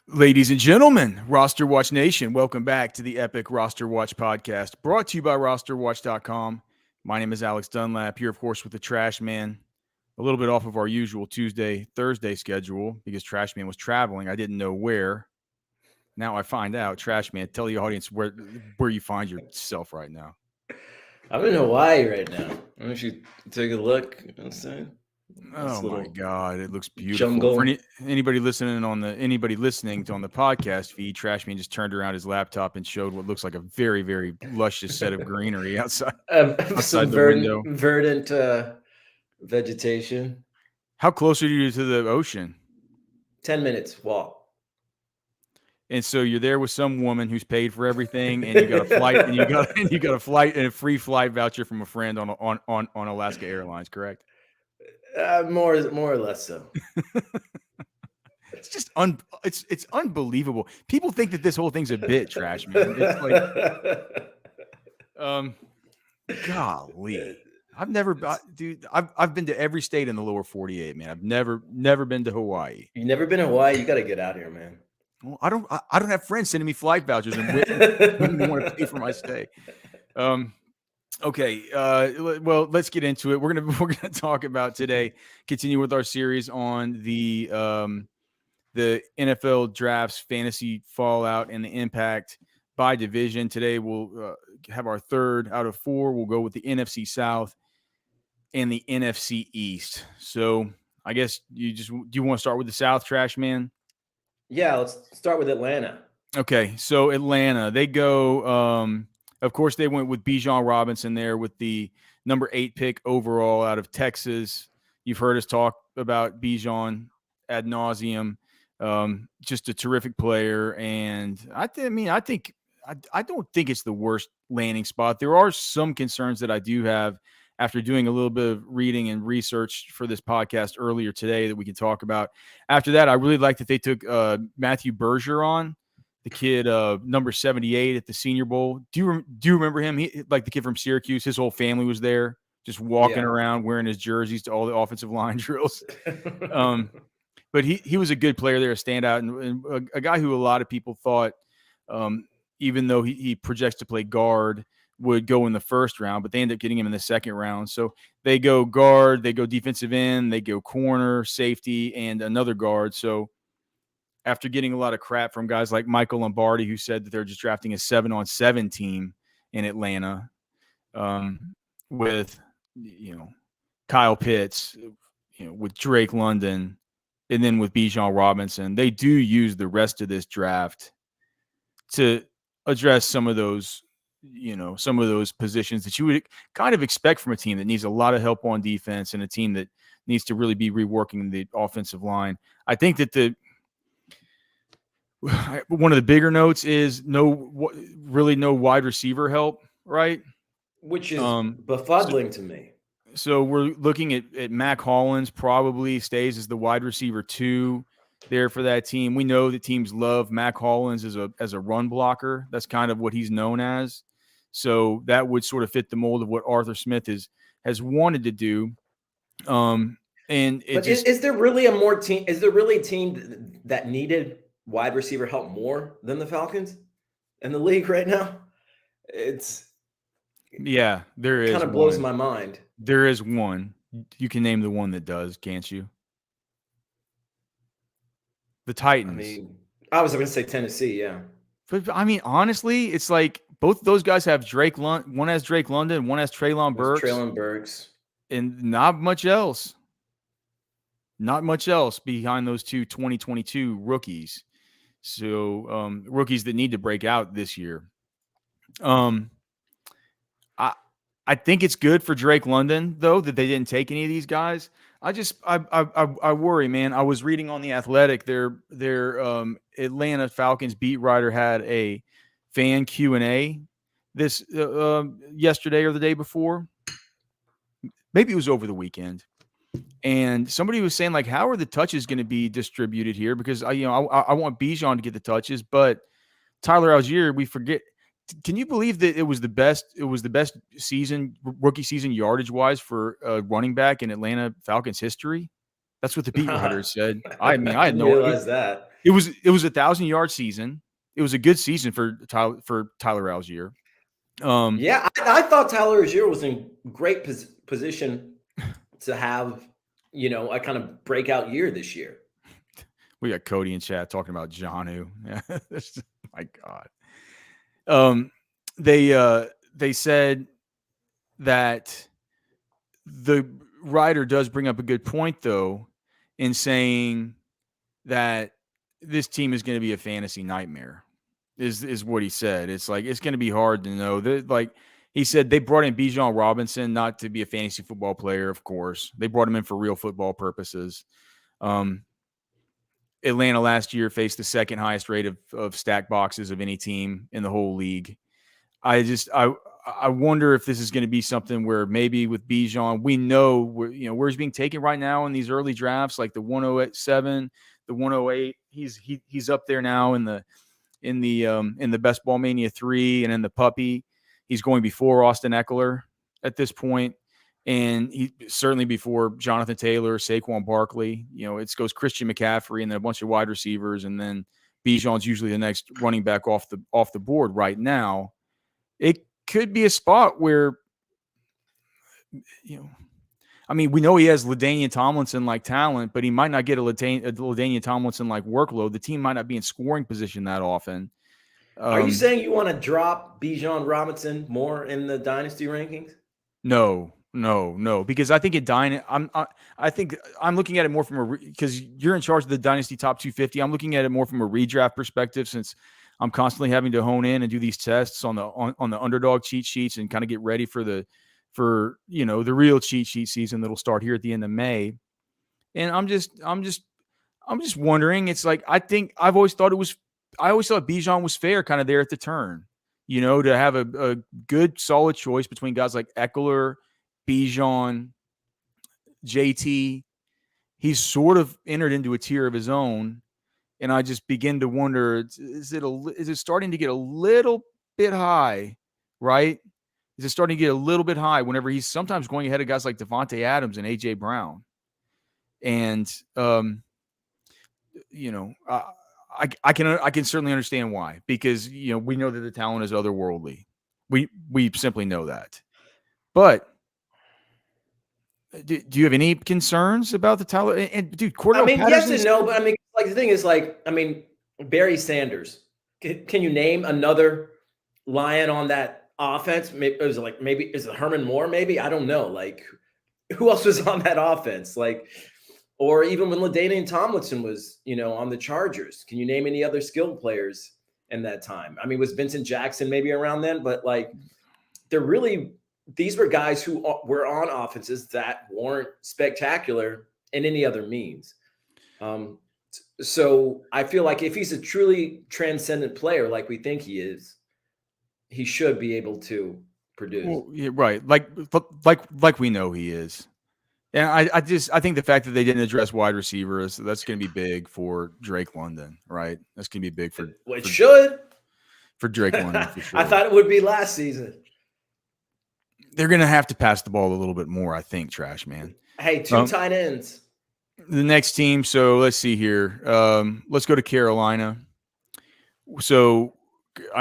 Ladies and gentlemen, RosterWatch Nation, welcome back to the epic RosterWatch Podcast, brought to you by RosterWatch.com. My name is Alex Dunlap, here, of course, with the Trashman. A little bit off of our usual Tuesday, Thursday schedule because Trashman was traveling. I didn't know where. Now I find out. Trashman, tell the audience where you find yourself right now. I'm in Hawaii right now. Why don't you take a look? You know what I'm saying? Oh my God, it looks beautiful. Jungle. For anybody listening on the podcast feed, Trashman just turned around his laptop and showed what looks like a very, very luscious set of greenery outside Some the window. Verdant vegetation. How close are you to the ocean? 10 minutes walk. And so you're there with some woman who's paid for everything, and you got a flight, and you got a flight and a free flight voucher from a friend on Alaska Airlines, correct? More or less so. It's just it's unbelievable. People think that this whole thing's a bit, trash, man. It's like, golly, I've been to every state in the lower 48, man. I've never been to Hawaii. You've never been to Hawaii? You got to get out here, man. Well, I don't have friends sending me flight vouchers and wouldn't want to pay for my stay. Okay. Well, let's get into it. We're gonna talk about today. Continue with our series on the NFL drafts, fantasy fallout, and the impact by division. Today we'll have our third out of four. We'll go with the NFC South and the NFC East. So I guess do you want to start with the South, Trash Man? Yeah, let's start with Atlanta. Okay, so Atlanta, they go. Of course, they went with Bijan Robinson there with the number 8 pick overall out of Texas. You've heard us talk about Bijan ad nauseum. Just a terrific player, and I don't think it's the worst landing spot. There are some concerns that I do have after doing a little bit of reading and research for this podcast earlier today that we can talk about. After that, I really like that they took Matthew Bergeron, the kid number 78 at the Senior Bowl. Do you remember him? He, like the kid from Syracuse, his whole family was there, just walking around wearing his jerseys to all the offensive line drills. But he was a good player there, a standout, and a guy who a lot of people thought, even though he projects to play guard, would go in the first round, but they end up getting him in the second round. So they go guard, they go defensive end, they go corner, safety, and another guard. So after getting a lot of crap from guys like Michael Lombardi, who said that they're just drafting a 7-on-7 team in Atlanta, with Kyle Pitts, with Drake London, and then with Bijan Robinson, they do use the rest of this draft to address some of those positions that you would kind of expect from a team that needs a lot of help on defense and a team that needs to really be reworking the offensive line. I think that one of the bigger notes is no wide receiver help, right? Which is befuddling to me. So we're looking at Mac Hollins probably stays as the wide receiver 2 there for that team. We know that teams love Mac Hollins as a run blocker. That's kind of what he's known as. So that would sort of fit the mold of what Arthur Smith has wanted to do. Is there really a team that needed wide receiver help more than the Falcons in the league right now? There is. Kind of blows my mind. There is one. You can name the one that does, can't you? The Titans. I was going to say Tennessee, yeah. But honestly, it's like both those guys have Drake London. One has Drake London, one has Treylon Burks. And not much else. Not much else behind those two 2022 rookies. So rookies that need to break out this year. I think it's good for Drake London, though, that they didn't take any of these guys. I worry, man. I was reading on The Athletic, their Atlanta Falcons beat writer had a fan Q&A this yesterday or the day before. Maybe it was over the weekend. And somebody was saying, like, how are the touches going to be distributed here? Because I want Bijan to get the touches, but Tyler Algier, we forget. Can you believe that it was the best season, rookie season yardage wise for a running back in Atlanta Falcons history? That's what the beat writers said. I had no realize that. It was a 1,000-yard season. It was a good season for Tyler Algier. Yeah, I thought Tyler Algier was in great position to have, a kind of breakout year this year. We got Cody in chat talking about Jonnu. My God. They said that the writer does bring up a good point, though, in saying that this team is going to be a fantasy nightmare. Is what he said. It's like it's going to be hard to know. Like he said, they brought in Bijan Robinson not to be a fantasy football player, of course. They brought him in for real football purposes. Atlanta last year faced the second highest rate of stack boxes of any team in the whole league. I wonder if this is going to be something where maybe with Bijan, we know where he's being taken right now in these early drafts, like the 107, the 108. He's up there now in the Best Ball Mania 3 and in the puppy. He's going before Austin Eckler at this point. And he certainly before Jonathan Taylor, Saquon Barkley, it goes Christian McCaffrey and then a bunch of wide receivers. And then Bijan's usually the next running back off the board right now. It could be a spot where, we know he has LaDainian Tomlinson like talent, but he might not get a LaDainian Tomlinson like workload. The team might not be in scoring position that often. Are you saying you want to drop Bijan Robinson more in the dynasty rankings? No, because I think I think I'm looking at it more from because you're in charge of the dynasty top 250. I'm looking at it more from a redraft perspective, since I'm constantly having to hone in and do these tests on the underdog cheat sheets and kind of get ready for the real cheat sheet season that'll start here at the end of May. And I'm just wondering. It's like I always thought Bijan was fair, kind of there at the turn. To have a good solid choice between guys like Eckler, Bijan, JT. He's sort of entered into a tier of his own. And I just begin to wonder, is it starting to get a little bit high, right? Is it starting to get a little bit high whenever he's sometimes going ahead of guys like Devontae Adams and A.J. Brown? And, I can certainly understand why, because, we know that the talent is otherworldly. We simply know that. But do you have any concerns about the talent? And dude, Cordell yes and no, but the thing is, Barry Sanders. Can you name another Lion on that offense? Maybe is it Herman Moore? Maybe, I don't know. Who else was on that offense? Or even when LaDainian Tomlinson was, on the Chargers. Can you name any other skilled players in that time? Was Vincent Jackson maybe around then? But these were guys who were on offenses that weren't spectacular in any other means. So I feel like if he's a truly transcendent player, like we think he is, he should be able to produce. Well, yeah, right. Like we know he is. And I think the fact that they didn't address wide receivers, that's going to be big for Drake London, right? That's going to be big for Drake London for sure. I thought it would be last season. They're going to have to pass the ball a little bit more, I think, Trash Man. Hey, two tight ends. The next team, so let's see here. Let's go to Carolina. So,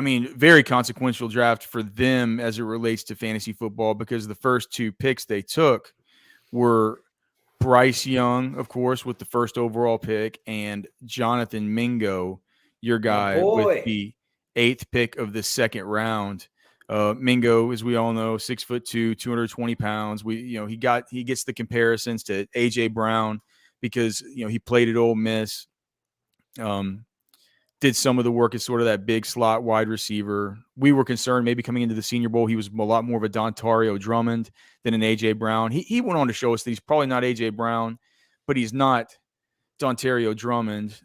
very consequential draft for them as it relates to fantasy football, because the first two picks they took were Bryce Young, of course, with the first overall pick, and Jonathan Mingo, your guy, with the 8th pick of the second round. Mingo, as we all know, 6'2", 220 pounds. He gets the comparisons to A.J. Brown because he played at Ole Miss. Did some of the work as sort of that big slot wide receiver. We were concerned maybe coming into the Senior Bowl, he was a lot more of a Dontario Drummond than an A.J. Brown. He went on to show us that he's probably not A.J. Brown, but he's not Dontario Drummond.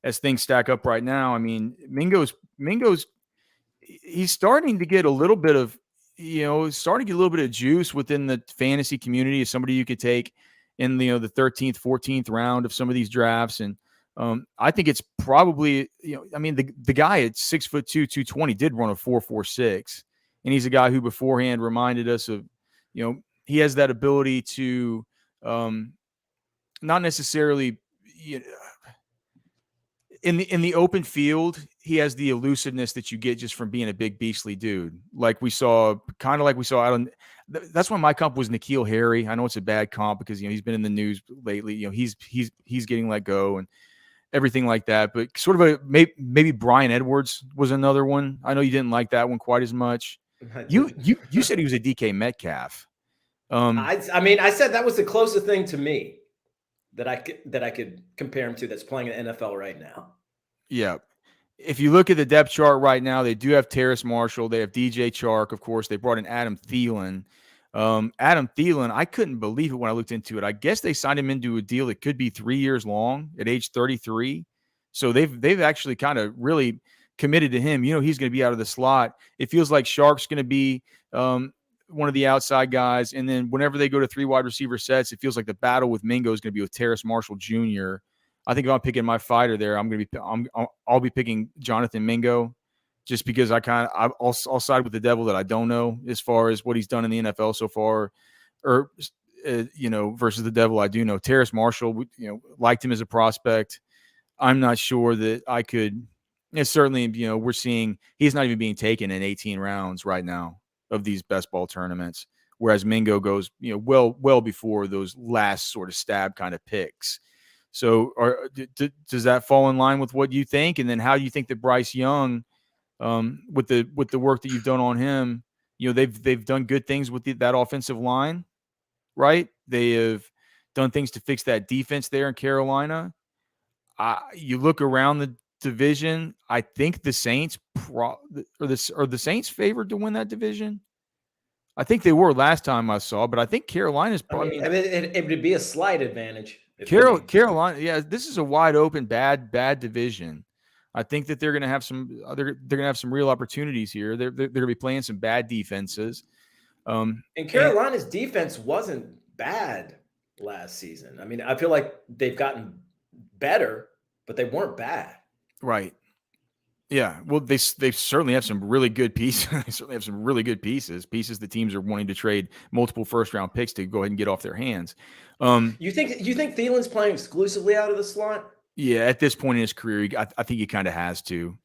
As things stack up right now, Mingo's he's starting to get a little bit of, juice within the fantasy community as somebody you could take in the 13th, 14th round of some of these drafts. And I think it's probably, the guy at 6'2", 220 did run a 4.46, and he's a guy who beforehand reminded us of, he has that ability to not necessarily, in the open field, he has the elusiveness that you get just from being a big beastly dude. Like we saw out on. That's why my comp was N'Keal Harry. I know it's a bad comp because he's been in the news lately. He's getting let go and everything like that. But sort of maybe Brian Edwards was another one. I know you didn't like that one quite as much. You said he was a DK Metcalf. I mean, I said that was the closest thing to me that I could compare him to that's playing in the NFL right now. Yeah. If you look at the depth chart right now, they do have Terrace Marshall. They have DJ Chark, of course. They brought in Adam Thielen. Adam Thielen, I couldn't believe it when I looked into it. I guess they signed him into a deal that could be 3 years long at age 33. So they've actually kind of really committed to him. He's going to be out of the slot. It feels like Shark's going to be one of the outside guys. And then whenever they go to 3 wide receiver sets, it feels like the battle with Mingo is going to be with Terrace Marshall Jr. I think if I'm picking my fighter there, I'll be picking Jonathan Mingo, just because I'll side with the devil that I don't know as far as what he's done in the NFL so far, or versus the devil I do know. Terrace Marshall, liked him as a prospect. I'm not sure that I could. Certainly, we're seeing he's not even being taken in 18 rounds right now of these best ball tournaments, whereas Mingo goes, well before those last sort of stab kind of picks. So does that fall in line with what you think? And then how do you think that Bryce Young, with the work that you've done on him, they've done good things with that offensive line, right? They have done things to fix that defense there in Carolina. You look around the division, I think the Saints are the Saints favored to win that division. I think they were last time I saw, but I think Carolina's probably. It would be a slight advantage. Carolina, yeah, this is a wide open bad division. I think that they're going to have some real opportunities here. They're going to be playing some bad defenses. And Carolina's defense wasn't bad last season. I mean, I feel like they've gotten better, but they weren't bad. Right. Yeah. Well, they certainly have some really good pieces. They certainly have some really good pieces the teams are wanting to trade multiple first-round picks to go ahead and get off their hands. You think Thielen's playing exclusively out of the slot? Yeah, at this point in his career, I think he kind of has to,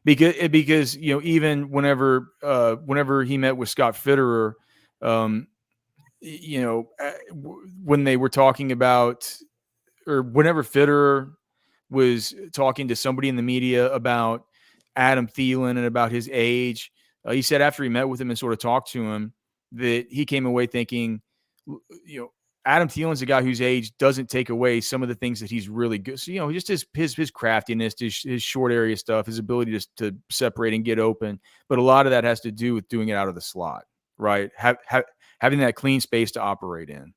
because even whenever he met with Scott Fitterer, when they were talking about, or whenever Fitterer was talking to somebody in the media about Adam Thielen and about his age, he said after he met with him and sort of talked to him that he came away thinking, Adam Thielen's a guy whose age doesn't take away some of the things that he's really good. So, just his craftiness, his short area stuff, his ability to separate and get open. But a lot of that has to do with doing it out of the slot, right? Having that clean space to operate in,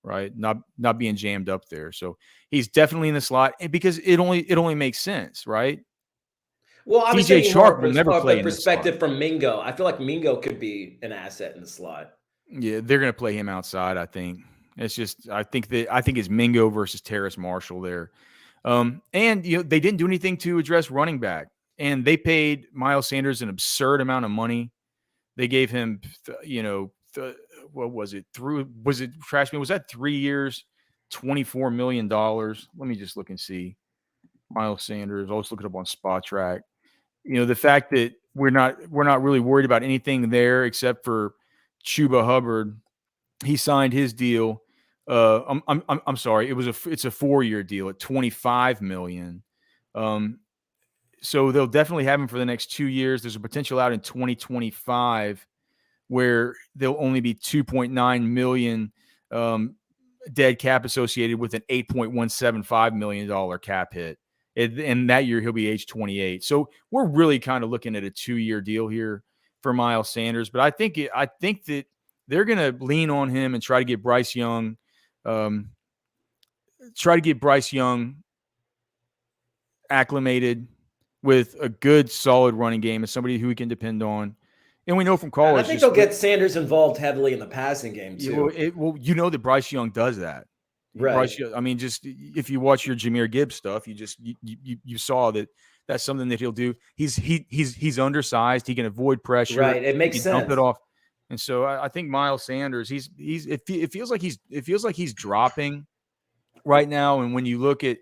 right? Not being jammed up there. So he's definitely in the slot, and because it only makes sense, right? Well, I'm DJ Chark will never play in the perspective from Mingo. I feel like Mingo could be an asset in the slot. Yeah, they're going to play him outside, I think. It's just I think it's Mingo versus Terrace Marshall there. And they didn't do anything to address running back. And they paid Miles Sanders an absurd amount of money. They gave him what was it? Was it Trashman? Was that 3 years, $24 million? Let me just look and see. Miles Sanders. I'll just look it up on Spot Track. The fact that we're not really worried about anything there except for Chuba Hubbard. He signed his deal. I'm sorry. It's a 4-year deal at $25 million. So they'll definitely have him for the next 2 years. There's a potential out in 2025 where there'll only be 2.9 million dead cap associated with an $8.175 million cap hit. And that year he'll be age 28. So we're really kind of looking at a 2-year deal here for Miles Sanders. But I think that they're going to lean on him and try to get Bryce Young, acclimated with a good, solid running game as somebody who we can depend on. And we know from college. I think they'll get Sanders involved heavily in the passing game too. That Bryce Young does that. Right. Bryce Young, I mean, just if you watch your Jahmyr Gibbs stuff, you saw that that's something that he'll do. He's undersized. He can avoid pressure. Right. It makes sense. Dump it off. And so I think Miles Sanders, it feels like he's dropping right now. And when you look at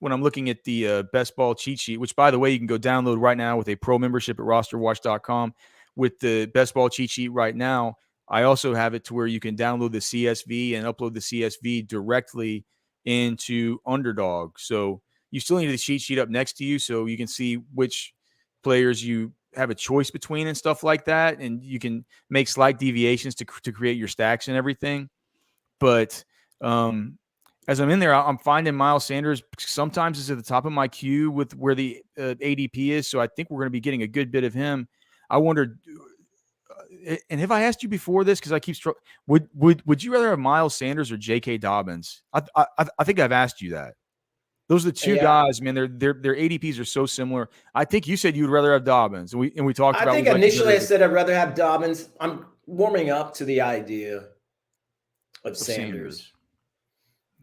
when I'm looking at the best ball cheat sheet, which, by the way, you can go download right now with a pro membership at rosterwatch.com. With the best ball cheat sheet right now, I also have it to where you can download the CSV and upload the CSV directly into Underdog. So you still need the cheat sheet up next to you so you can see which players you have a choice between and stuff like that. And you can make slight deviations to create your stacks and everything. But as I'm in there, I'm finding Miles Sanders sometimes is at the top of my queue with where the ADP is. So I think we're going to be getting a good bit of him. I wondered, and have I asked you before this? Because I keep would you rather have Miles Sanders or J.K. Dobbins? I think I've asked you that. Those are the two guys, man. Their ADPs are so similar. I think you said you'd rather have Dobbins, and we talked about. I think initially I said I'd rather have Dobbins. I'm warming up to the idea of Sanders.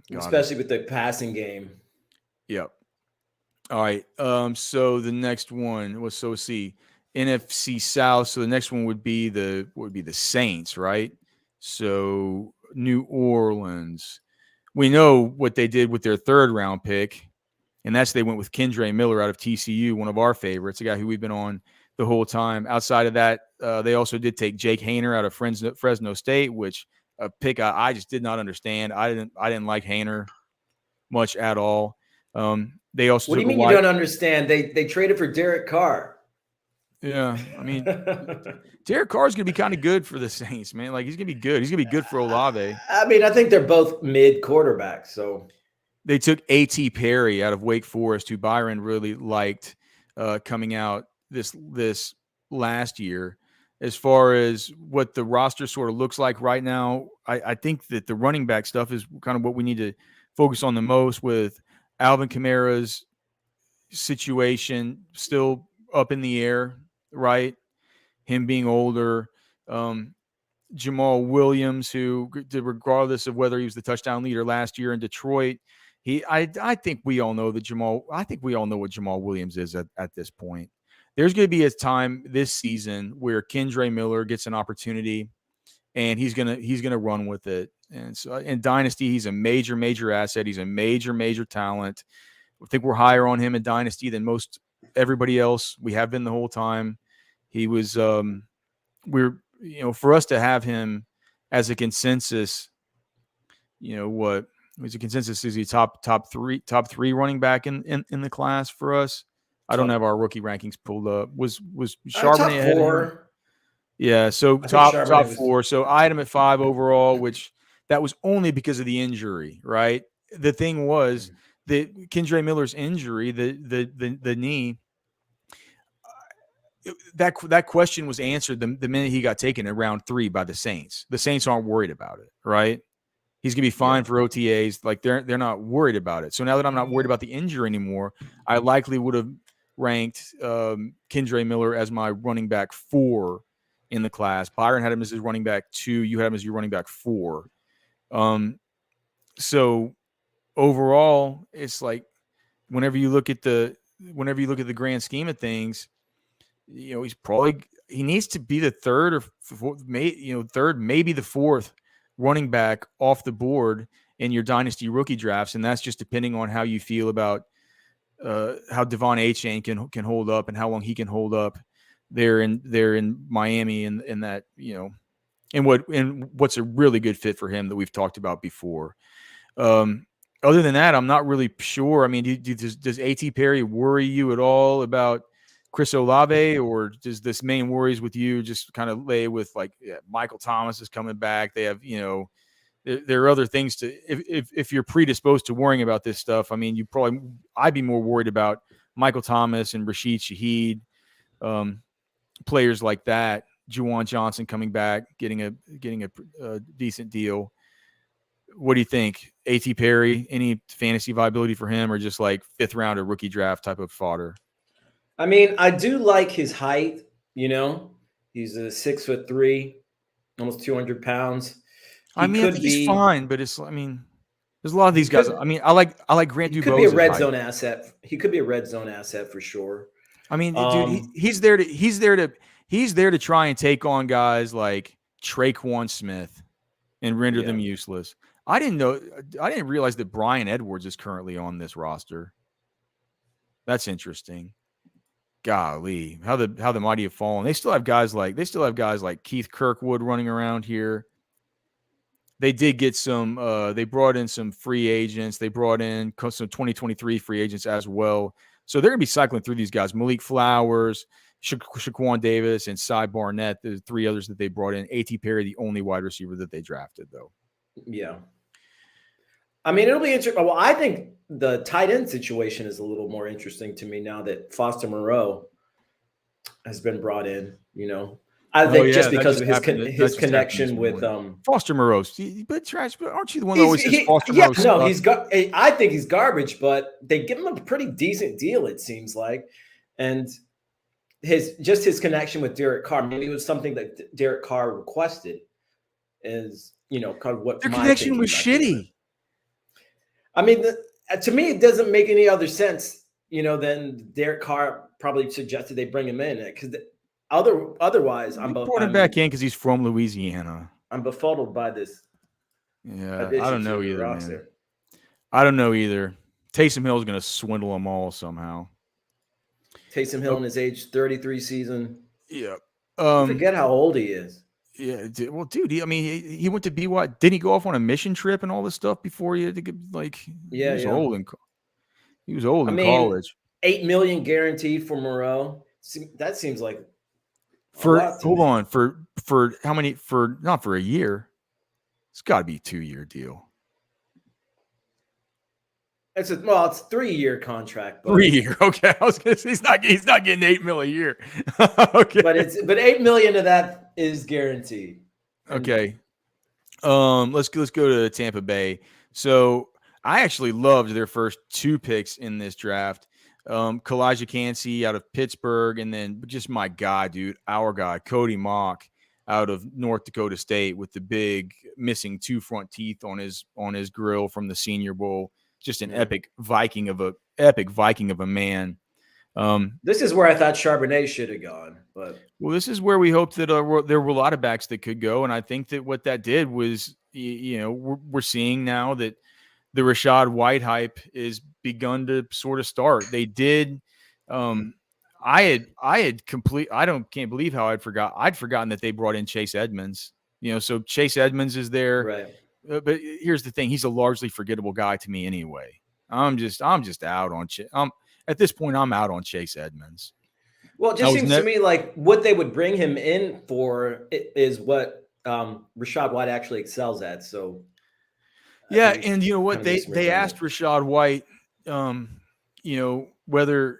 Especially with the passing game. Yep. All right. So the next one was NFC South. So the next one would be the Saints, right? So New Orleans. We know what they did with their 3rd round pick, and that's they went with Kendre Miller out of TCU, one of our favorites, a guy who we've been on the whole time. Outside of that, they also did take Jake Haener out of Fresno State, which a pick I just did not understand. I didn't like Haener much at all. They also. What do you mean you don't understand? They traded for Derek Carr. Yeah, I mean, Derek Carr is going to be kind of good for the Saints, man. Like he's going to be good. He's going to be good for Olave. I mean, I think they're both mid quarterbacks. So they took A.T. Perry out of Wake Forest, who Byron really liked coming out this last year. As far as what the roster sort of looks like right now, I think that the running back stuff is kind of what we need to focus on the most, with Alvin Kamara's situation still up in the air, right? Him being older. Jamal Williams, who, regardless of whether he was the touchdown leader last year in Detroit, I think we all know what Jamal Williams is at this point. There's going to be a time this season where Kendre Miller gets an opportunity, and he's gonna run with it. And so in Dynasty, he's a major asset. He's a major talent. I think we're higher on him in Dynasty than most everybody else. We have been the whole time. He was for us to have him as a consensus. What was a consensus? Is he top three running back in the class for us? I don't have our rookie rankings pulled up. Was Charbonnet ahead of him? Yeah, so top 4. So I had him at 5 overall, which that was only because of the injury, right? The thing was that Kendre Miller's injury, the knee, that question was answered the minute he got taken in round 3 by the Saints. The Saints aren't worried about it, right? He's going to be fine for OTAs. Like they're not worried about it. So now that I'm not worried about the injury anymore, I likely would have ranked Kendre Miller as my running back 4 in the class. Byron had him as his running back 2. You had him as your running back 4. So overall, it's like whenever you look at the grand scheme of things, he needs to be the 3rd or 4th, 3rd, maybe the 4th running back off the board in your dynasty rookie drafts, and that's just depending on how you feel about how Devon Achane can hold up and how long he can hold up there in Miami, and that and what's a really good fit for him that we've talked about before. Other than that, I'm not really sure. I mean, does A.T. Perry worry you at all about Chris Olave, or does this main worries with you just kind of lay with Michael Thomas is coming back? They have there are other things to if you're predisposed to worrying about this stuff. I mean, I'd be more worried about Michael Thomas and Rashid Shaheed, players like that. Juwan Johnson coming back, getting a decent deal. What do you think? A.T. Perry, any fantasy viability for him, or just like 5th round or rookie draft type of fodder? I mean, I do like his height. He's a 6'3", almost 200 pounds. I think he's fine, but there's a lot of these guys. I mean, I like Grant Dubose. He could be a red zone asset. He could be a red zone asset for sure. I mean, dude, he's there to try and take on guys like Traquan Smith and render them useless. I didn't realize that Brian Edwards is currently on this roster. That's interesting. Golly, how the mighty have fallen. They still have guys like Keith Kirkwood running around here. They did get some. They brought in some free agents. They brought in some 2023 free agents as well. So they're gonna be cycling through these guys: Malik Flowers, Shaquan Davis, and Cy Barnett. The three others that they brought in. A.T. Perry, the only wide receiver that they drafted, though. Yeah. I mean, it'll be interesting. Well, I think the tight end situation is a little more interesting to me now that Foster Moreau has been brought in. I think just because of his connection with Foster Moreau. But aren't you the one that always says Foster Moreau? No, I think he's garbage, but they give him a pretty decent deal, it seems like. And his connection with Derek Carr, maybe it was something that Derek Carr requested. Is kind of what their connection was shitty. I mean, to me, it doesn't make any other sense, than Derek Carr probably suggested they bring him in, because otherwise, I'm brought him back in because he's from Louisiana. I'm befuddled by this. Yeah, I don't know either. Man. I don't know either. Taysom Hill is going to swindle them all somehow. Taysom Hill in his age 33 season. Yeah. Forget how old he is. Yeah, well, dude, he went to BY. Didn't he go off on a mission trip and all this stuff before he had to get he was old in college. $8 million guaranteed for Moreau. That seems like for how many? For not for a year. It's got to be a 2-year deal. It's a 3-year contract. 3 year, okay. I was gonna say he's not getting $8 million a year. Okay, but $8 million of that is guaranteed. Okay, let's go to Tampa Bay. So I actually loved their first 2 picks in this draft. Kalijah Kancey out of Pittsburgh, and then just my guy, dude, our guy, Cody Mock out of North Dakota State with the big missing 2 front teeth on his grill from the Senior Bowl. Just an epic Viking of a man. This is where I thought Charbonnet should have gone, but this is where we hoped that there were a lot of backs that could go, and I think that what that did was, we're seeing now that the Rachaad White hype is begun to sort of start. They did. Can't believe how I'd forgotten that they brought in Chase Edmonds. So Chase Edmonds is there. Right. But here's the thing: he's a largely forgettable guy to me anyway. I'm just out on at this point. I'm out on Chase Edmonds. Well, it just seems to me like what they would bring him in for is what Rachaad White actually excels at. So, yeah, and you know what they asked Rachaad White, whether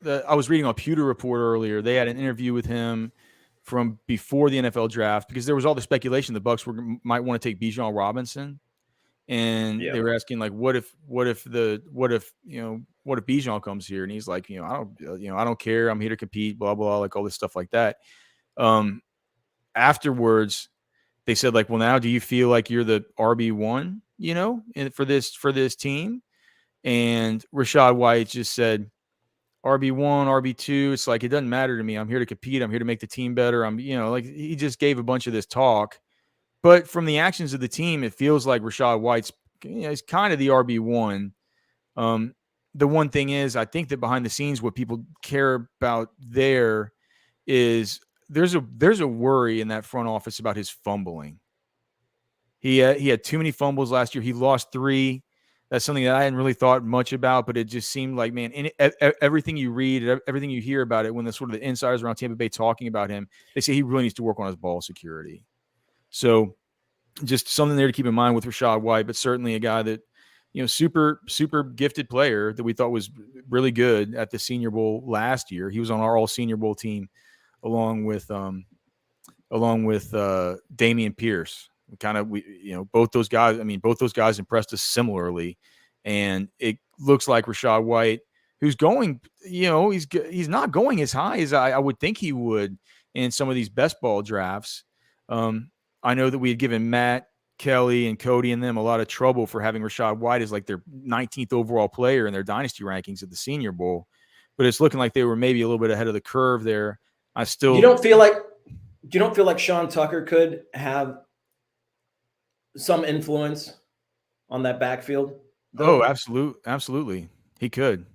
I was reading on Pewter Report earlier. They had an interview with him from before the NFL draft, because there was all the speculation the Bucs might want to take Bijan Robinson, and they were asking what if Bijan comes here, and he's like, I don't care, I'm here to compete, blah blah, like all this stuff like that. Afterwards, they said well, now do you feel like you're the RB1, for this team? And Rachaad White just said, RB1, RB2, it's it doesn't matter to me. I'm here to compete. I'm here to make the team better. He just gave a bunch of this talk. But from the actions of the team, it feels like Rachaad White's is kind of the RB1. The one thing is, I think that behind the scenes, what people care about there is there's a worry in that front office about his fumbling. He had too many fumbles last year. He lost 3. That's something that I hadn't really thought much about, but it just seemed like, man, everything you read, everything you hear about it, when the sort of the insiders around Tampa Bay talking about him, they say he really needs to work on his ball security. So just something there to keep in mind with Rachaad White, but certainly a guy that, super, super gifted player that we thought was really good at the Senior Bowl last year. He was on our all Senior Bowl team along with Damian Pierce. Both those guys impressed us similarly, and it looks like Rachaad White, who's going, he's not going as high as I would think he would in some of these best ball drafts. I know that we had given Matt, Kelly, and Cody and them a lot of trouble for having Rachaad White as their 19th overall player in their dynasty rankings at the Senior Bowl, but it's looking like they were maybe a little bit ahead of the curve there. You don't feel like Sean Tucker could have some influence on that backfield, though? Oh, absolutely. He could.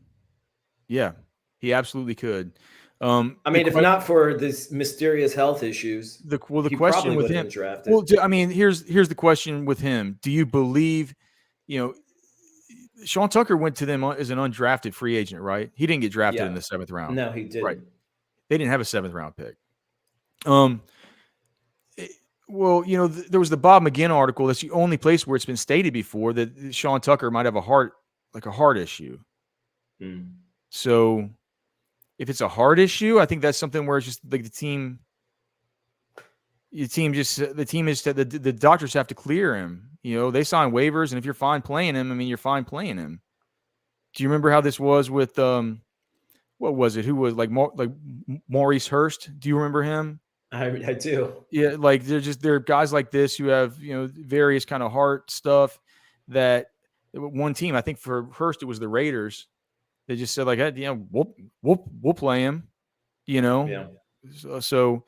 Yeah, he absolutely could. I mean, if not for this mysterious health issues, the he question probably with would have him, been drafted. well, I mean, here's the question with him. Do you believe, Sean Tucker went to them as an undrafted free agent, right? He didn't get drafted in the 7th round. No, he didn't. Right. They didn't have a 7th round pick. Well, there was the Bob McGinn article. That's the only place where it's been stated before that Sean Tucker might have a heart issue. So if it's a heart issue, I think that's something where it's just like the team the doctors have to clear him. They sign waivers, and if you're fine playing him, I mean, you're fine playing him. Do you remember how this was with what was it? Who was like Maurice Hurst? Do you remember him? I do. Yeah, like there are guys like this who have various kind of heart stuff that one team. I think for Hurst it was the Raiders. They just said like, hey, we'll play him. Yeah. So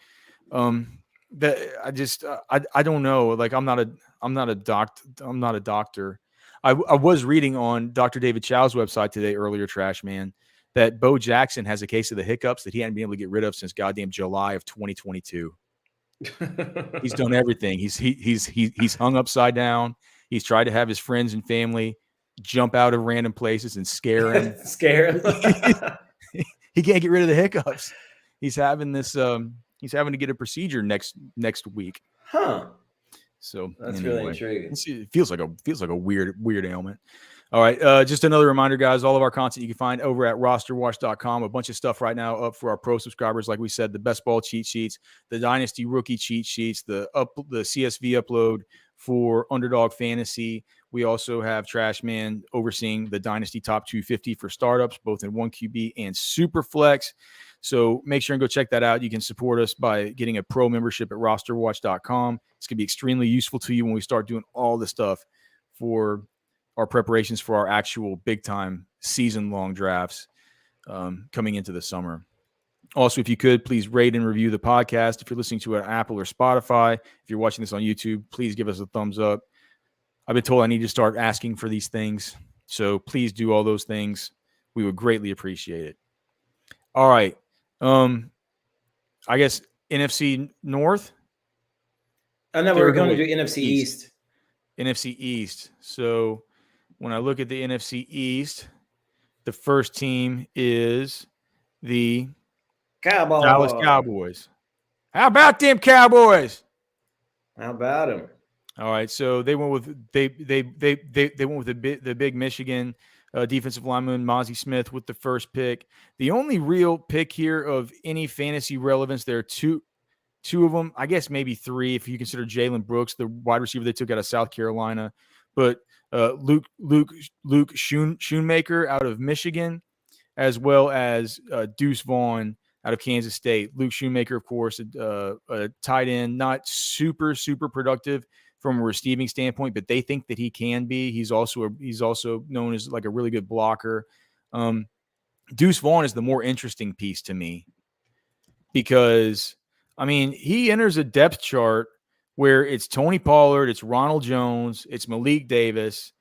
that I don't know. Like I'm not a doctor. I was reading on Dr. David Chow's website today earlier, Trash Man, that Bo Jackson has a case of the hiccups that he hadn't been able to get rid of since goddamn July of 2022. He's done everything. He's hung upside down. He's tried to have his friends and family jump out of random places and scare him. He can't get rid of the hiccups. He's having this. He's having to get a procedure next week. Huh. So that's really intriguing. It feels like a weird ailment. All right. Just another reminder, guys, all of our content you can find over at rosterwatch.com. A bunch of stuff right now up for our pro subscribers. Like we said, the best ball cheat sheets, the dynasty rookie cheat sheets, the CSV upload for Underdog Fantasy. We also have Trash Man overseeing the dynasty top 250 for startups, both in 1QB and Superflex. So make sure and go check that out. You can support us by getting a pro membership at rosterwatch.com. It's going to be extremely useful to you when we start doing all the stuff for our preparations for our actual big-time season-long drafts coming into the summer. Also, if you could, please rate and review the podcast. If you're listening to it on Apple or Spotify, if you're watching this on YouTube, please give us a thumbs up. I've been told I need to start asking for these things, so please do all those things. We would greatly appreciate it. All right. I guess NFC North? And then we're going to do NFC East. NFC East. So when I look at the NFC East, the first team is the Cowboys. Dallas Cowboys. How about them Cowboys? How about them? All right, so they went with they went with the big Michigan defensive lineman Mozzie Smith with the first pick. The only real pick here of any fantasy relevance, there are two of them, I guess maybe three if you consider Jalen Brooks, the wide receiver they took out of South Carolina, but Luke Schoonmaker out of Michigan, as well as Deuce Vaughn out of Kansas State. Luke Schoonmaker, of course, a tight end, not super productive from a receiving standpoint, but they think that he can be. He's also known as like a really good blocker. Deuce Vaughn is the more interesting piece to me because, I mean, he enters a depth chart where it's Tony Pollard, it's Ronald Jones, it's Malik Davis,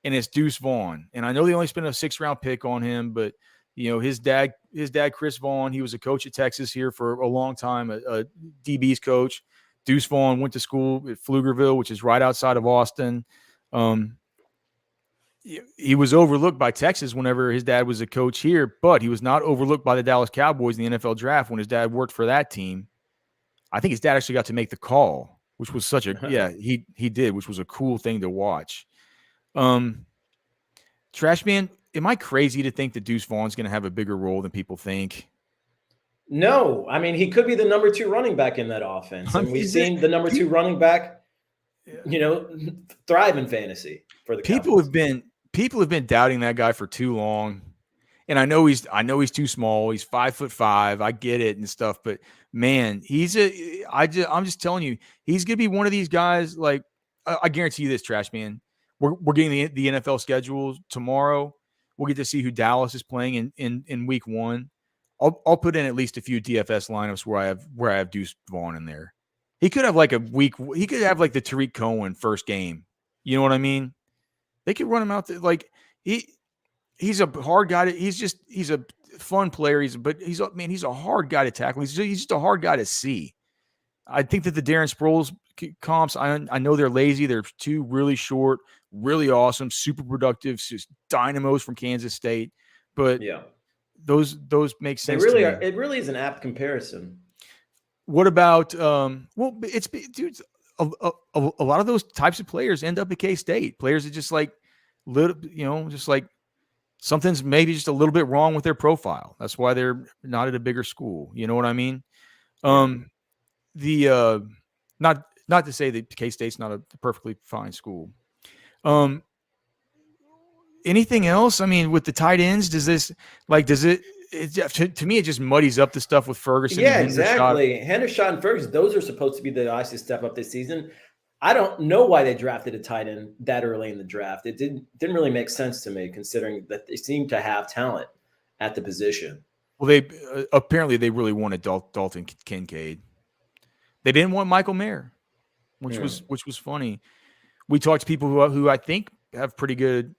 and it's Deuce Vaughn. And I know they only spent a 6th-round pick on him, but his dad, Chris Vaughn, he was a coach at Texas here for a long time, a DB's coach. Deuce Vaughn went to school at Pflugerville, which is right outside of Austin. He was overlooked by Texas whenever his dad was a coach here, but he was not overlooked by the Dallas Cowboys in the NFL draft when his dad worked for that team. I think his dad actually got to make the call, which was he did, which was a cool thing to watch. Trash Man, am I crazy to think that Deuce Vaughn's going to have a bigger role than people think? No, I mean, he could be the number 2 running back in that offense. And we've seen the number 2 running back, thrive in fantasy for the Cowboys. People have been doubting that guy for too long. And I know he's too small. He's 5'5". I get it and stuff, but man, I'm just telling you, he's going to be one of these guys. Like, I guarantee you this, Trash Man. We're getting the NFL schedule tomorrow. We'll get to see who Dallas is playing in week 1. I'll put in at least a few DFS lineups where I have Deuce Vaughn in there. He could have like he could have like the Tariq Cohen first game. You know what I mean? They could run him out there. Like he's a hard guy. He's a fun player. He's a hard guy to tackle. He's just a hard guy to see. I think that the Darren Sproles comps, I know they're lazy. They're two really short, really awesome, super productive, just dynamos from Kansas State. But yeah, those make sense. They really to are. me. It really is an apt comparison. What about well, it's dude, a lot of those types of players end up at K-State. Players that just like little, just like something's maybe just a little bit wrong with their profile. That's why they're not at a bigger school. You know what I mean? The not to say that K-State's not a perfectly fine school. Anything else? I mean, with the tight ends, to me, it just muddies up the stuff with Ferguson. Yeah, and exactly. Hendershot and Ferguson, those are supposed to be the guys to step up this season. I don't know why they drafted a tight end that early in the draft. It didn't really make sense to me, considering that they seem to have talent at the position. Well, they apparently they really wanted Dalton Kincaid. They didn't want Michael Mayer, which was funny. We talked to people who I think have pretty good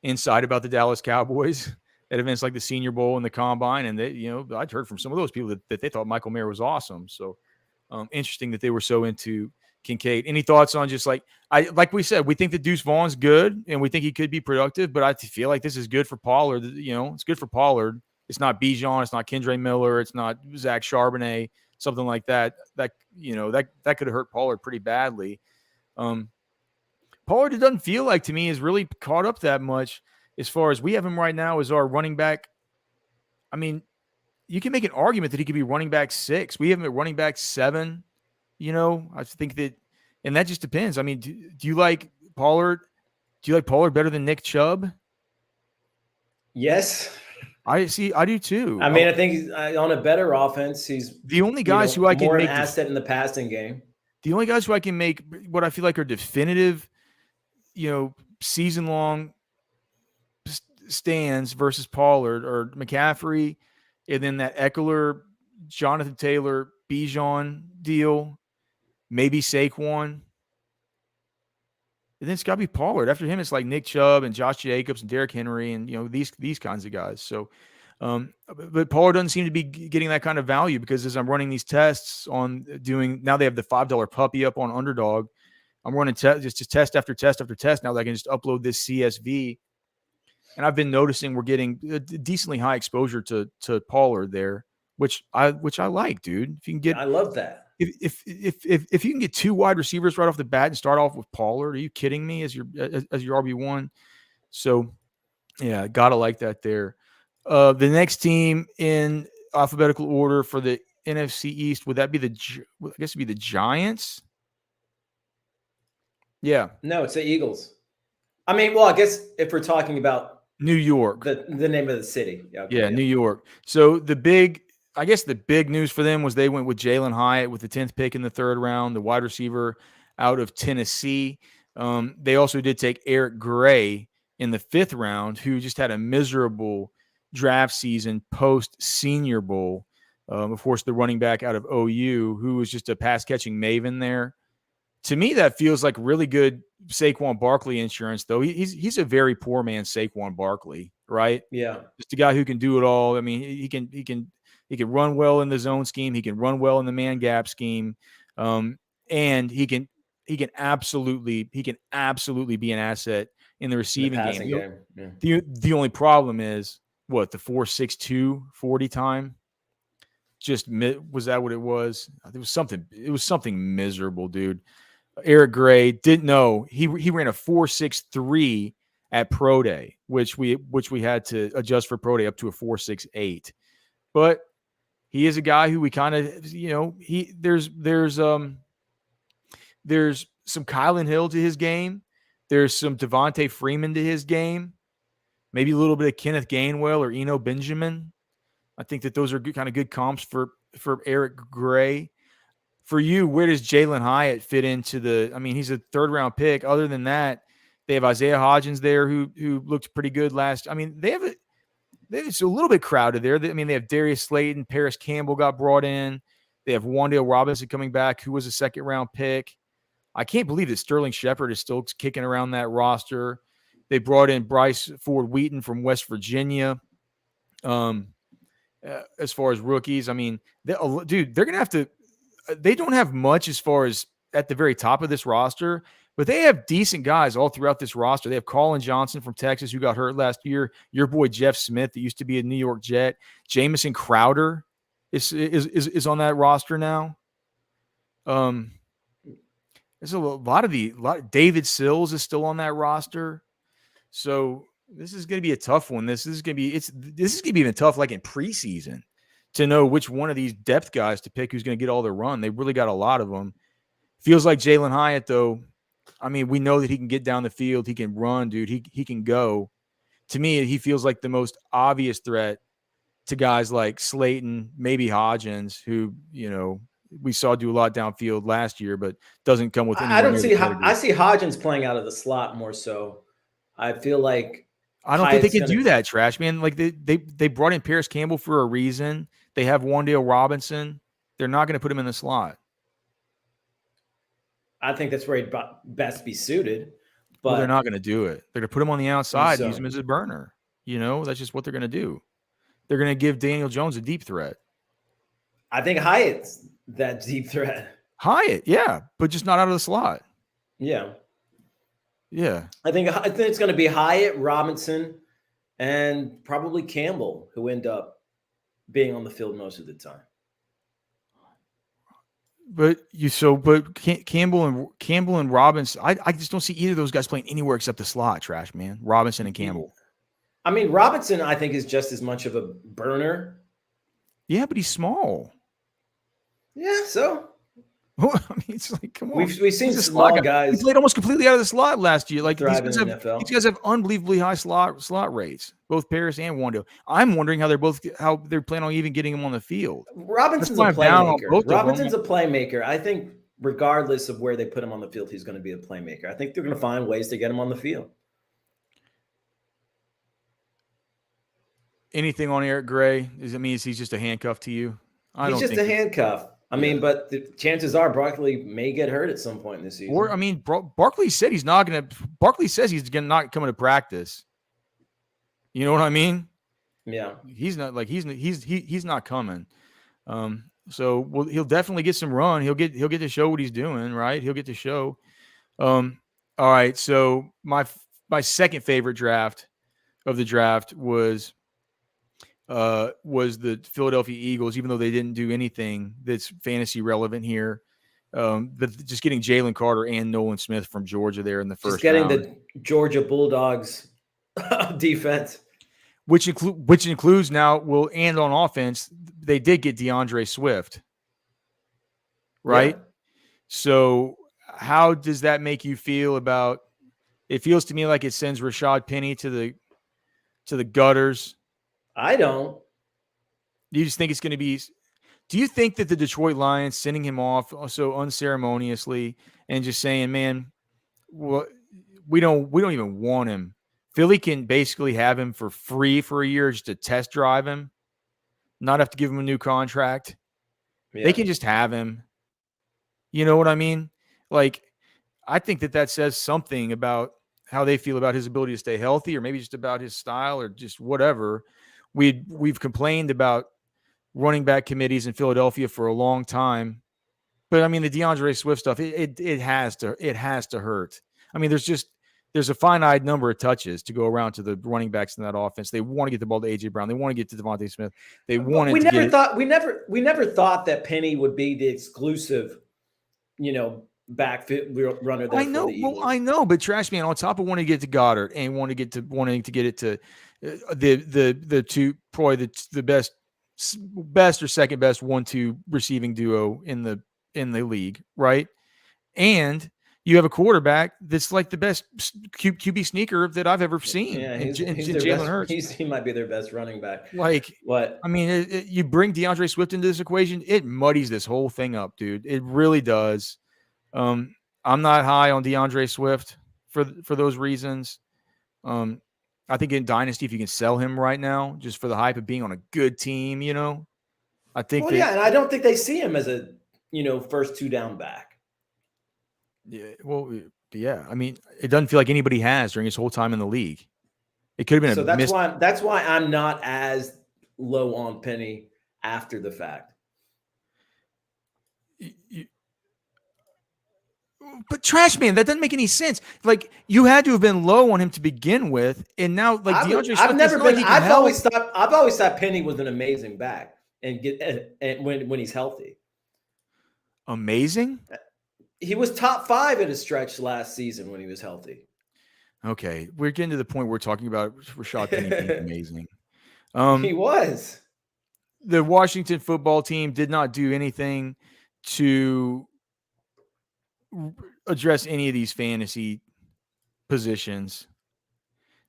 insight about the Dallas Cowboys at events like the Senior Bowl and the Combine, and they, I'd heard from some of those people that they thought Michael Mayer was awesome. So interesting that they were so into Kincaid. Any thoughts on just like we said, we think that Deuce Vaughn's good and we think he could be productive, but I feel like this is good for Pollard. It's good for Pollard. It's not Bijan, it's not Kendre Miller, it's not Zach Charbonnet, something like that. That could have hurt Pollard pretty badly. Pollard, it doesn't feel like to me, is really caught up that much as far as we have him right now as our running back. I mean, you can make an argument that he could be running back 6. We have him at running back 7. I think that, and that just depends. I mean, do you like Pollard? Do you like Pollard better than Nick Chubb? Yes. I do too. I mean, I think he's on a better offense. He's the only guys who I can more make an asset in the passing game. The only guys who I can make what I feel like are definitive, season-long stands versus Pollard or McCaffrey, and then that Eckler, Jonathan Taylor, Bijan deal, maybe Saquon. And then it's got to be Pollard. After him, it's like Nick Chubb and Josh Jacobs and Derrick Henry and, these kinds of guys. So, but Pollard doesn't seem to be getting that kind of value because as I'm running these tests now they have the $5 puppy up on Underdog. I'm running just test after test after test. Now that I can just upload this CSV. And I've been noticing we're getting a decently high exposure to Pollard there, which I like, dude. If you can get, I love that. If you can get 2 wide receivers right off the bat and start off with Pollard, are you kidding me? As your RB1, so yeah, gotta like that there. The next team in alphabetical order for the NFC East, would that be I guess it'd be the Giants? Yeah. No, it's the Eagles. I mean, well, I guess if we're talking about New York, the name of the city, yeah, New York. So the big news for them was they went with Jalen Hyatt with the 10th pick in the 3rd round, the wide receiver out of Tennessee. They also did take Eric Gray in the 5th round, who just had a miserable draft season post Senior Bowl. Of course, the running back out of OU, who was just a pass-catching maven there. To me, that feels like really good Saquon Barkley insurance, though. He's a very poor man, Saquon Barkley, right? Yeah, just a guy who can do it all. I mean, he can run well in the zone scheme. He can run well in the man gap scheme, and he can absolutely be an asset in the receiving game. Yeah. The only problem is the 4.62 40 time. Was that what it was? It was something miserable, dude. Eric Gray didn't know he ran a 4.63 at Pro Day, which we had to adjust for Pro Day up to a 4.68. But he is a guy who we kind of, there's some Kylan Hill to his game. There's some Devontae Freeman to his game. Maybe a little bit of Kenneth Gainwell or Eno Benjamin. I think that those are kind of good comps for Eric Gray. For you, where does Jalen Hyatt fit into he's a 3rd round pick. Other than that, they have Isaiah Hodgins there who looked pretty good last. I mean, it's a little bit crowded there. They have Darius Slayton, Paris Campbell got brought in. They have Wan'Dale Robinson coming back, who was a 2nd round pick. I can't believe that Sterling Shepard is still kicking around that roster. They brought in Bryce Ford Wheaton from West Virginia. As far as rookies, I mean, they're going to have to. They don't have much as far as at the very top of this roster, but they have decent guys all throughout this roster. They have Colin Johnson from Texas, who got hurt last year. Your boy Jeff Smith, that used to be a New York Jet. Jamison Crowder is on that roster now. There's a lot of David Sills is still on that roster. So this is going to be a tough one. This is going to be even tough, like in preseason, to know which one of these depth guys to pick who's going to get all the run. They really got a lot of them. Feels like Jalen Hyatt, though. I mean, we know that he can get down the field. He can run, dude. He can go. To me, he feels like the most obvious threat to guys like Slayton, maybe Hodgins, who, we saw do a lot downfield last year, but doesn't come with any. I see Hodgins playing out of the slot more so. I feel like I don't think they can do that, Trash Man. Like they brought in Paris Campbell for a reason. They have Wan'Dale Robinson. They're not going to put him in the slot. I think that's where he'd best be suited. But they're not going to do it. They're going to put him on the outside, use him as a burner. That's just what they're going to do. They're going to give Daniel Jones a deep threat. I think Hyatt's that deep threat. Hyatt, yeah, but just not out of the slot. Yeah. Yeah. I think it's going to be Hyatt, Robinson, and probably Campbell, who end up being on the field most of the time. But Campbell and Robinson, I just don't see either of those guys playing anywhere except the slot, Trash Man. Robinson and Campbell. I mean, Robinson, I think, is just as much of a burner. Yeah, but he's small. Yeah, so. I mean, it's like, come on. We've seen small guys. He played almost completely out of the slot last year. Like these guys have unbelievably high slot rates, both Paris and Wan'Dale. I'm wondering how they're planning on even getting him on the field. Robinson's a playmaker. I think regardless of where they put him on the field, he's going to be a playmaker. I think they're going to find ways to get him on the field. Anything on Eric Gray? Is he just a handcuff to you? He's just a handcuff. I mean, but the chances are Barkley may get hurt at some point in this season. Or, Barkley said he's not going to – Barkley says he's not coming to practice. You know what I mean? Yeah. He's not – like, he's not coming. So he'll definitely get some run. He'll get to show what he's doing, right? He'll get to show. All right, so my second favorite draft of the draft was the Philadelphia Eagles, even though they didn't do anything that's fantasy relevant here. But just getting Jalen Carter and Nolan Smith from Georgia there in the first round. The Georgia Bulldogs defense. Which includes now and on offense, they did get DeAndre Swift. Right? Yeah. So how does that make you feel about it? Feels to me like it sends Rashad Penny to the gutters. I don't. Do you just think it's going to be – do you think that the Detroit Lions sending him off so unceremoniously and just saying, man, well, we don't even want him. Philly can basically have him for free for a year just to test drive him, not have to give him a new contract. Yeah. They can just have him. You know what I mean? Like, I think that says something about how they feel about his ability to stay healthy, or maybe just about his style, or just whatever. We've complained about running back committees in Philadelphia for a long time, but I mean the DeAndre Swift stuff, it has to hurt. I mean, there's a finite number of touches to go around to the running backs in that offense. They want to get the ball to AJ Brown. They want to get to Devontae Smith. We never thought that Penny would be the exclusive, back runner. I know. Well, I know, but Trash Man, on top of wanting to get to Goddard and wanting to get it to the two, probably the best or second best 1-2 receiving duo in the league, right? And you have a quarterback that's like the best QB sneaker that I've ever seen. Yeah, he's Jalen Hurts. He might be their best running back. Like, what? I mean, you bring DeAndre Swift into this equation, it muddies this whole thing up, dude. It really does. I'm not high on DeAndre Swift for those reasons. I think in Dynasty, if you can sell him right now, just for the hype of being on a good team, I think. And I don't think they see him as a, first two down back. Yeah, well, yeah, I mean, it doesn't feel like anybody has during his whole time in the league. It could have been So that's why I'm not as low on Penny after the fact. But Trashman, that doesn't make any sense. Like, you had to have been low on him to begin with, and now like DeAndre Swift, I've never been. I've always thought Penny was an amazing back and when he's healthy. Amazing. He was top 5 at a stretch last season when he was healthy. Okay, we're getting to the point where we're talking about Rashad Penny being amazing. He was. The Washington football team did not do anything to address any of these fantasy positions.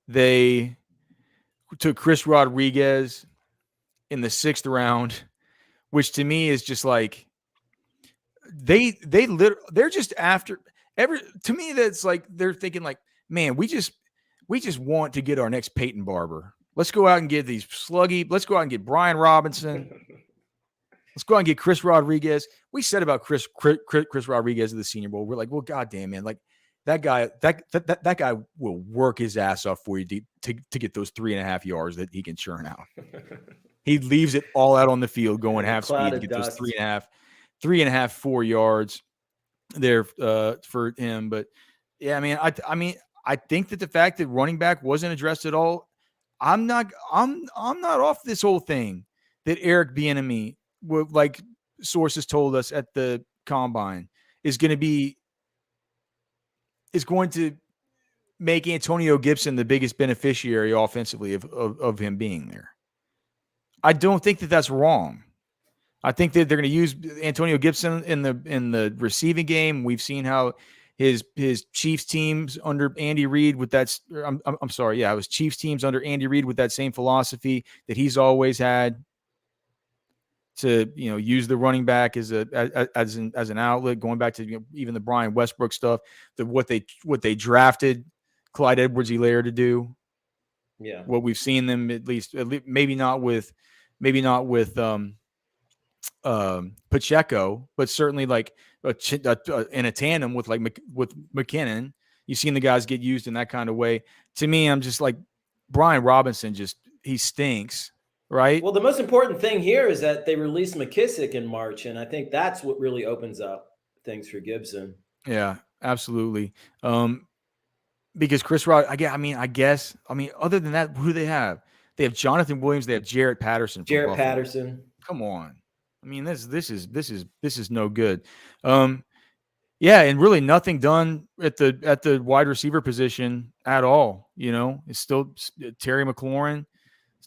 They took Chris Rodriguez in the 6th round, which to me is just like they're just after to me that's like they're thinking like, man, we just want to get our next Peyton Barber. Let's go out and get these sluggy. Let's go out and get Brian Robinson. Let's go out and get Chris Rodriguez. We said about Chris Rodriguez at the Senior Bowl. We're like, well, goddamn, man, like that guy will work his ass off for you to get those 3.5 yards that he can churn out. He leaves it all out on the field going half speed to get those 3.5, 4 yards there for him. But yeah, I mean, I think that the fact that running back wasn't addressed at all, I'm not off this whole thing that Eric Bieniemy, like sources told us at the combine, is going to make Antonio Gibson the biggest beneficiary offensively of him being there. I don't think that that's wrong. I think that they're going to use Antonio Gibson in the receiving game. We've seen how his Chiefs teams under Andy Reid with that. I'm sorry, yeah, it was Chiefs teams under Andy Reid with that same philosophy that he's always had to use the running back as an outlet. Going back to even the Brian Westbrook stuff, what they drafted Clyde Edwards-Helaire to do. Yeah, what we've seen them at least maybe not with Pacheco, but certainly like in a tandem with McKinnon. You've seen the guys get used in that kind of way. To me, I'm just like, Brian Robinson, he stinks, right? Well, the most important thing here is that they released McKissick in March, and I think that's what really opens up things for Gibson. Yeah, absolutely. Because Chris Rod, I guess, other than that, who do they have? They have Jonathan Williams. They have Jarrett Patterson. Come on. I mean, this is no good. Yeah, and really nothing done at the wide receiver position at all. It's still Terry McLaurin,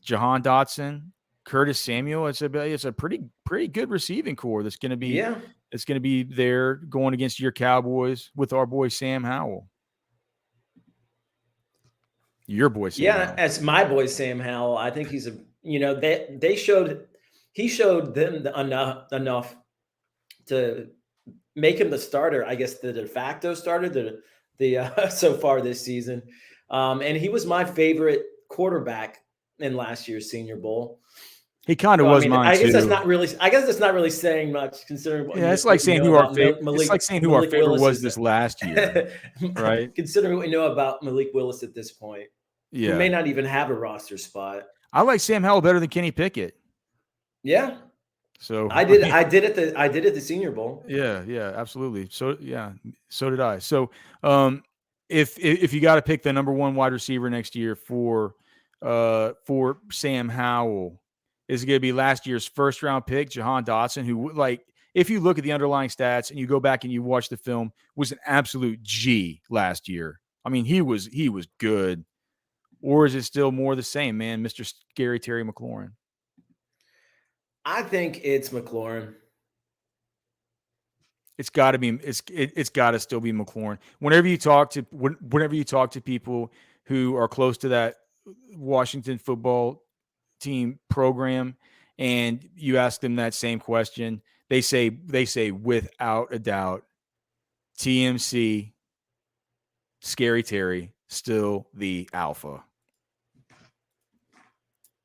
Jahan Dotson, Curtis Samuel. It's a pretty good receiving core that's going to be it's going to be there going against your Cowboys with our boy Sam Howell. Your boy Sam Howell. As my boy Sam Howell, I think he's he showed them enough to make him the starter, I guess the de facto starter so far this season. And he was my favorite quarterback in last year's Senior Bowl. He kind of was mine I guess too. That's not really saying much considering what it's like saying who our favorite was this last year, right? Considering what we know about Malik Willis at this point. Yeah. He may not even have a roster spot. I like Sam Howell better than Kenny Pickett. Yeah. So I did at the Senior Bowl. Yeah, absolutely. So so did I. So if you got to pick the number one wide receiver next year for Sam Howell, is it going to be last year's first round pick, Jahan Dotson, who, like, if you look at the underlying stats and you go back and you watch the film, was an absolute G last year. I mean, he was good. Or is it still more the same, man, Mr. Scary Terry McLaurin? I think it's McLaurin. It's got to be. It's got to still be McLaurin. Whenever you talk to people who are close to that Washington football team program, and you ask them that same question, they say without a doubt, TMC, Scary Terry, still the alpha.